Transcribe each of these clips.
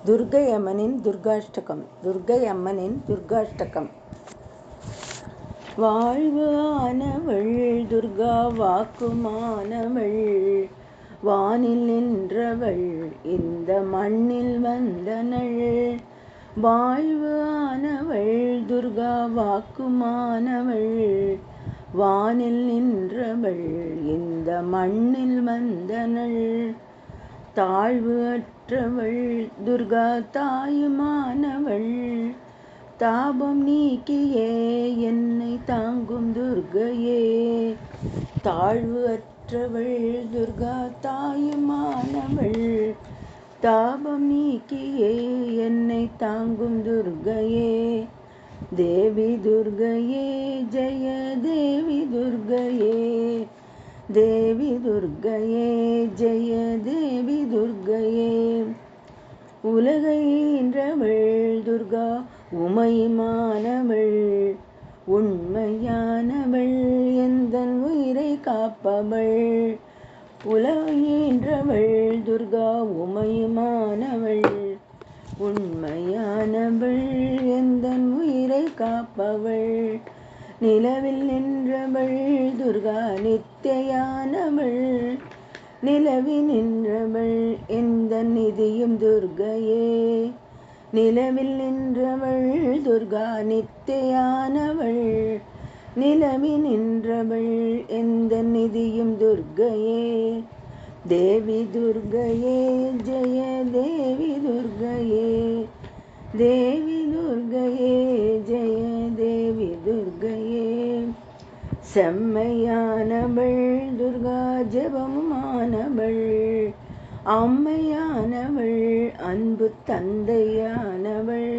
துர்க்கை அம்மனின் துர்காஷ்டகம். துர்க்கை அம்மனின் துர்காஷ்டகம். வாழ்வு ஆனவள் துர்கா வாக்குமானவள், வானில் நின்றவள் இந்த மண்ணில் வந்தனள். வாழ்வு ஆனவள் துர்கா வாக்குமானவள், வானில் நின்றவள் இந்த மண்ணில் வந்தனள். தாழ்வு அற்றவள் துர்கா தாயுமானவள், தாபம் நீக்கியே என்னை தாங்கும் துர்க்கையே. தாழ்வு அற்றவள் துர்கா தாயுமானவள், தாபம் நீக்கியே என்னை தாங்கும் துர்க்கையே. தேவி துர்க்கையே ஜெய தேவி துர்க்கையே, தேவி துர்க்கையே ஜெய தேவி துர்க்கையே. உலகை ஈன்றவள் துர்கா உமையுமானவள், உண்மையானவள் எந்தன் உயிரை காப்பவள். உலகை ஈன்றவள் துர்கா உமையுமானவள், உண்மையானவள் எந்தன் உயிரை காப்பவள். நிலவில் நின்றவள் துர்கா நித்தியானவள், நிலவில் நின்றவள் எந்த நிதியும் துர்க்கையே. நிலவில் நின்றவள் துர்கா நித்தியானவள், நிலவில் நின்றவள் எந்த நிதியும் துர்க்கையே. தேவி துர்க்கையே ஜெய தேவி துர்க்கையே, தேவி துர்க்கையே ஜெய தேவி துர்க்கையே. செம்மையானவள் துர்கா ஜெபமானவள், அம்மையானவள் அன்பு தந்தையானவள்.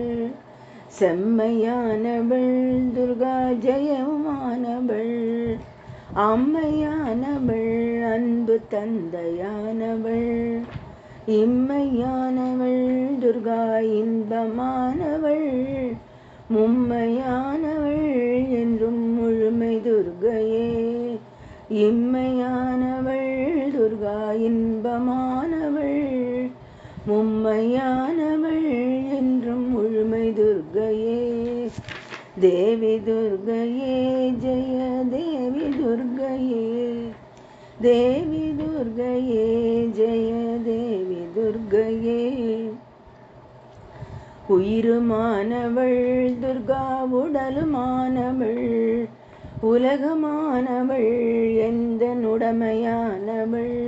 செம்மையானவள் துர்கா ஜெயமானவள், அம்மையானவள் அன்பு தந்தையானவள். இம்மையானவள் துர்கா இன்பமானவள், மும்மையானவள் என்றும் முழுமை துர்க்கையே. இம்மையானவள் துர்கா இன்பமானவள், மும்மையானவள் என்றும் முழுமை துர்க்கையே. தேவி துர்க்கையே ஜெய தேவி துர்க்கையே, தேவி துர்க்கையே ஜெய தேவி துர்க்கையே. உயிருமானவள் துர்கா உடலுமானவள், உலகமானவள் எந்தன் உடமையானவள்.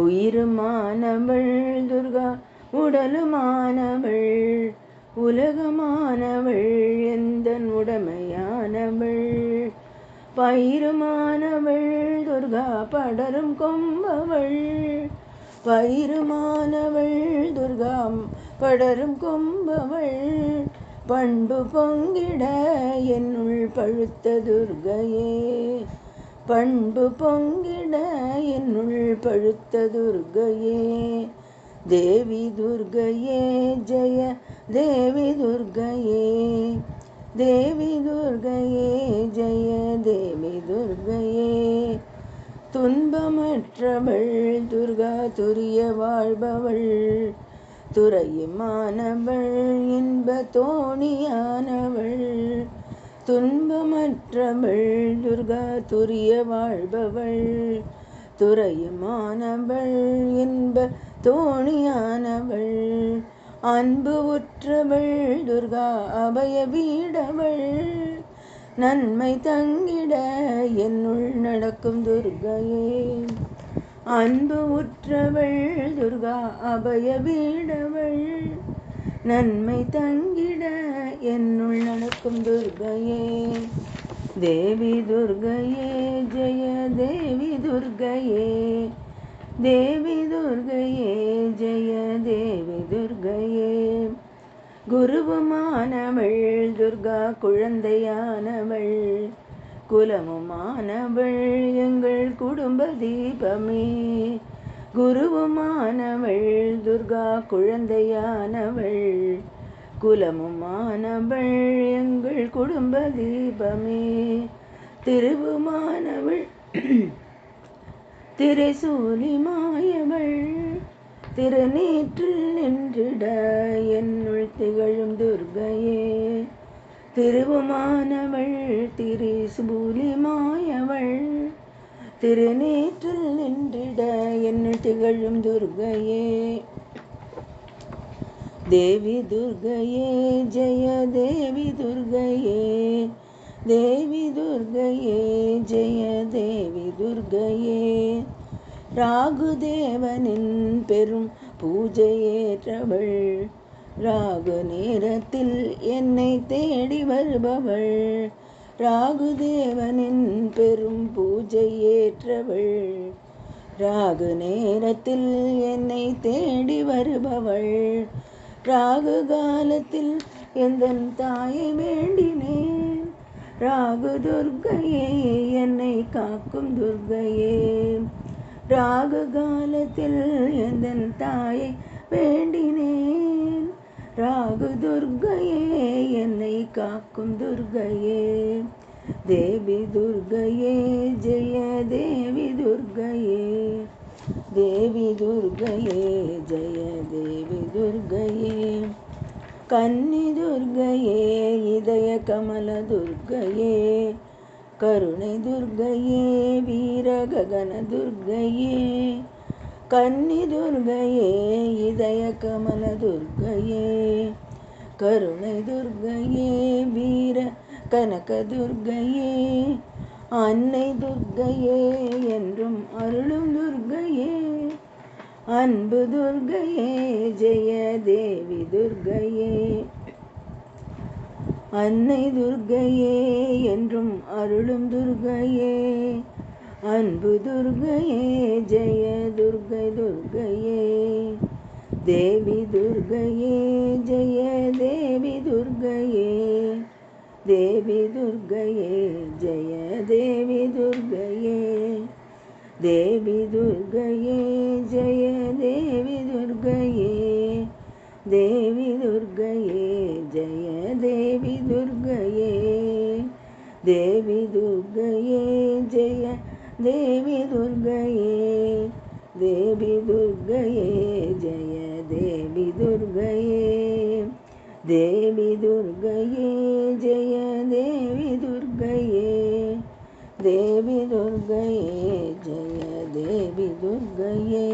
உயிருமானவள் துர்கா உடலுமானவள், உலகமானவள் எந்தன் உடமையானவள். பயிருமானவள் துர்கா படரும் கொம்பவள், பயிருமானவள் துர்கா படரும் கொம்பவள். பண்பு பொங்கிட என்னுள் பழுத்த துர்க்கையே, பண்பு பொங்கிட என்னுள் பழுத்த துர்க்கையே. தேவி துர்க்கையே ஜெய தேவி துர்க்கையே, தேவி துர்க்கையே ஜெய தேவி துர்க்கையே. துன்பமற்றவள் துர்கா துரிய வாழ்பவள், துறையுமானவள் இன்ப தோணியானவள். துன்பமற்றவள் துர்கா துரிய வாழ்பவள், துறையுமானவள் இன்ப தோணியானவள். அன்பு உற்றவள் துர்கா அபய வீடவள், நன்மை தங்கிட என்னுள் நடக்கும் துர்க்கையே. அன்பு உற்றவள் துர்கா அபய வீடவள், நன்மை தங்கிட என்னுள் நடக்கும் துர்க்கையே. தேவி துர்க்கையே ஜெய தேவி துர்க்கையே, தேவி துர்க்கையே ஜெய தேவி துர்க்கையே. குருவுமானவள் துர்கா குழந்தையானவள், குலமுமானவள் எங்கள் குடும்ப தீபமே. குருவுமானவள் துர்கா குழந்தையானவள், குலமுமானவள் எங்கள் குடும்ப தீபமே. திருவுமானவள் திரைசூலி மாயவள், திருநீற்றில் நின்றிட என்னுள் திகழும் துர்க்கையே. திருவுமானவள் திரிசூலி மாயவள், திருநீற்றில் நின்றிட என்னுள் திகழும் துர்க்கையே. தேவி துர்க்கையே ஜெய தேவி துர்க்கையே, தேவி துர்க்கையே ஜெய தேவி துர்க்கையே. ராகுதேவனின் பெரும் பூஜையேற்றவள், ராகு நேரத்தில் என்னை தேடி வருபவள். ராகுதேவனின் பெரும் பூஜையேற்றவள், ராகு நேரத்தில் என்னை தேடி வருபவள். ராகு காலத்தில் எந்தன் தாயை வேண்டினேன், ராகு துர்க்கையே என்னை காக்கும் துர்க்கையே. ராகு காலத்தில் எந்தன் தாயை வேண்டினேன், ராகு துர்க்கையே என்னை காக்கும் துர்க்கையே. தேவி துர்க்கையே ஜெய தேவி துர்க்கையே, தேவி துர்க்கையே ஜெய தேவி துர்க்கையே. கன்னி துர்க்கையே இதய கமல துர்க்கையே, கருணை துர்க்கையே வீர ககன துர்க்கையே. கன்னி துர்க்கையே இதய கமல துர்க்கையே, கருணை துர்க்கையே வீர கனக துர்க்கையே. அன்னை துர்க்கையே என்றும் அருளும் துர்க்கையே, அன்பு துர்க்கையே ஜெய தேவி துர்க்கையே. அன்னை துர்க்கையே என்றும் அருளும் துர்க்கையே, அன்பு துர்க்கையே ஜெய துர்க்கை துர்க்கையே. தேவி துர்க்கையே ஜெய தேவி துர்க்கையே, தேவி துர்க்கையே ஜெய தேவி துர்க்கையே. தேவி துர்க்கையே ஜெய தேவி துர்க்கையே, தேவி துர்க்கையே ஜெய தேவி துர்க்கையே. தேவி துர்க்கையே ஜெய தேவி துர்க்கையே, தேவி துர்க்கையே ஜெய தேவி துர்க்கையே. தேவி துர்க்கையே ஜெய தேவி துர்க்கையே, தேவி துர்க்கையே ஜெய தேவி துர்க்கையே.